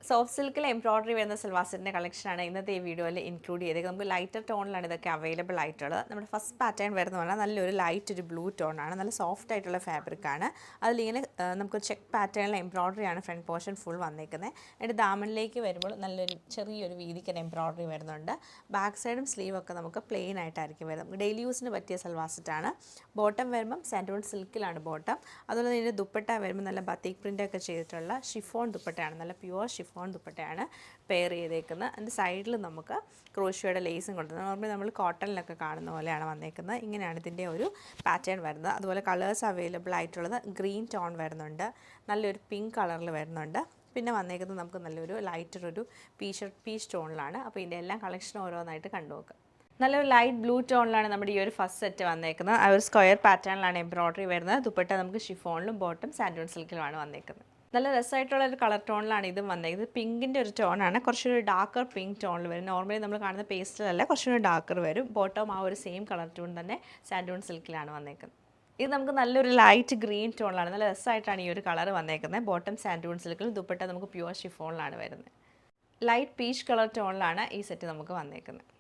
Soft സിൽക്കിൽ embroidery വരുന്ന സൽവാർ സെറ്റിൻ്റെ കളക്ഷനാണ് ഇന്നത്തെ ഈ വീഡിയോയിൽ ഇൻക്ലൂഡ് ചെയ്തത്. നമുക്ക് ലൈറ്റർ ടോണിലാണ് ഇതൊക്കെ അവൈലബിൾ ആയിട്ടുള്ളത്. നമ്മുടെ ഫസ്റ്റ് പാറ്റേൺ വരുന്ന പറഞ്ഞാൽ നല്ലൊരു ലൈറ്റ് ഒരു ബ്ലൂ ടോണാണ്, നല്ല സോഫ്റ്റ് ആയിട്ടുള്ള ഫാബ്രിക്കാണ്. അതിലിങ്ങനെ നമുക്ക് ചെക്ക് പാറ്റേണിൽ എംബ്രോയിഡറി ആണ് ഫ്രണ്ട് പോർഷൻ ഫുൾ വന്നിരിക്കുന്നത്. എന്നിട്ട് ദാമനിലേക്ക് വരുമ്പോൾ നല്ലൊരു ചെറിയൊരു വീതിക്ക് എംബ്രോയിഡറി വരുന്നുണ്ട്. ബാക്ക് സൈഡും സ്ലീവും ഒക്കെ നമുക്ക് പ്ലെയിൻ ആയിട്ടായിരിക്കും വരുന്നത്. നമുക്ക് ഡെയിലി യൂസിന് പറ്റിയ സൽവാർ സെറ്റാണ്. ബോട്ടം വരുമ്പം സാൻഡൂൺ സിൽക്കിലാണ് ബോട്ടം. അതുപോലെ ഇതിൻ്റെ ദുപ്പട്ട വരുമ്പോൾ നല്ല ബത്തീക് പ്രിൻ്റൊക്കെ ചെയ്തിട്ടുള്ള ഷിഫോൺ ദുപ്പട്ടയാണ്, നല്ല പ്യുവർ ഷിഫോൺ ദുപ്പട്ടയാണ് പെയർ ചെയ്തേക്കുന്നത്. അതിൻ്റെ സൈഡിൽ നമുക്ക് ക്രോഷ്യോയുടെ ലേസും കൊടുക്കുന്നത്. നോർമലി നമ്മൾ കോട്ടണിലൊക്കെ കാണുന്ന പോലെയാണ് വന്നേക്കുന്നത്. ഇങ്ങനെയാണ് ഇതിൻ്റെ ഒരു പാറ്റേൺ വരുന്നത്. അതുപോലെ കളേഴ്സ് അവൈലബിൾ ആയിട്ടുള്ളത് ഗ്രീൻ ടോൺ വരുന്നുണ്ട്, നല്ലൊരു പിങ്ക് കളറിൽ വരുന്നുണ്ട്. പിന്നെ വന്നേക്കുന്നത് നമുക്ക് നല്ലൊരു ലൈറ്റർ ഒരു പീച്ച് ടോണിലാണ്. അപ്പോൾ ഇതിൻ്റെ എല്ലാം കളക്ഷൻ ഓരോന്നായിട്ട് കണ്ടു നോക്കാം. നല്ലൊരു ലൈറ്റ് ബ്ലൂ ടോണിലാണ് നമ്മുടെ ഈ ഒരു ഫസ്റ്റ് സെറ്റ് വന്നേക്കുന്നത്. ആ ഒരു സ്ക്വയർ പാറ്റേണിലാണ് എംബ്രോയിഡറി വരുന്നത്. ദുപ്പട്ട നമുക്ക് ഷിഫോണിലും ബോട്ടം സാൻഡൂൺ സിൽക്കിലുമാണ് വന്നേക്കുന്നത്. നല്ല രസമായിട്ടുള്ള ഒരു കളർ ടോണിലാണ് ഇതും വന്നേക്കുന്നത്. പിങ്കിൻ്റെ ഒരു ടോണാണ്, കുറച്ചൊരു ഡാർക്കർ പിങ്ക് ടോണിൽ വരും. നോർമലി നമ്മൾ കാണുന്ന പേസ്റ്റലല്ല, കുറച്ചൊരു ഡാർക്കർ വരും. ബോട്ടം ആ ഒരു സെയിം കളർ ടോൺ തന്നെ സാൻഡൂൺ സിൽക്കിലാണ് വന്നേക്കുന്നത്. ഇത് നമുക്ക് നല്ലൊരു ലൈറ്റ് ഗ്രീൻ ടോണിലാണ്, നല്ല രസമായിട്ടാണ് ഈ ഒരു കളർ വന്നേക്കുന്നത്. ബോട്ടം സാൻഡൂൺ സിൽക്കിൽ, ദുപ്പട്ട നമുക്ക് പ്യുവർ ഷിഫോണിലാണ് വരുന്നത്. ലൈറ്റ് പീച്ച് കളർ ടോണിലാണ് ഈ സെറ്റ് നമുക്ക് വന്നേക്കുന്നത്.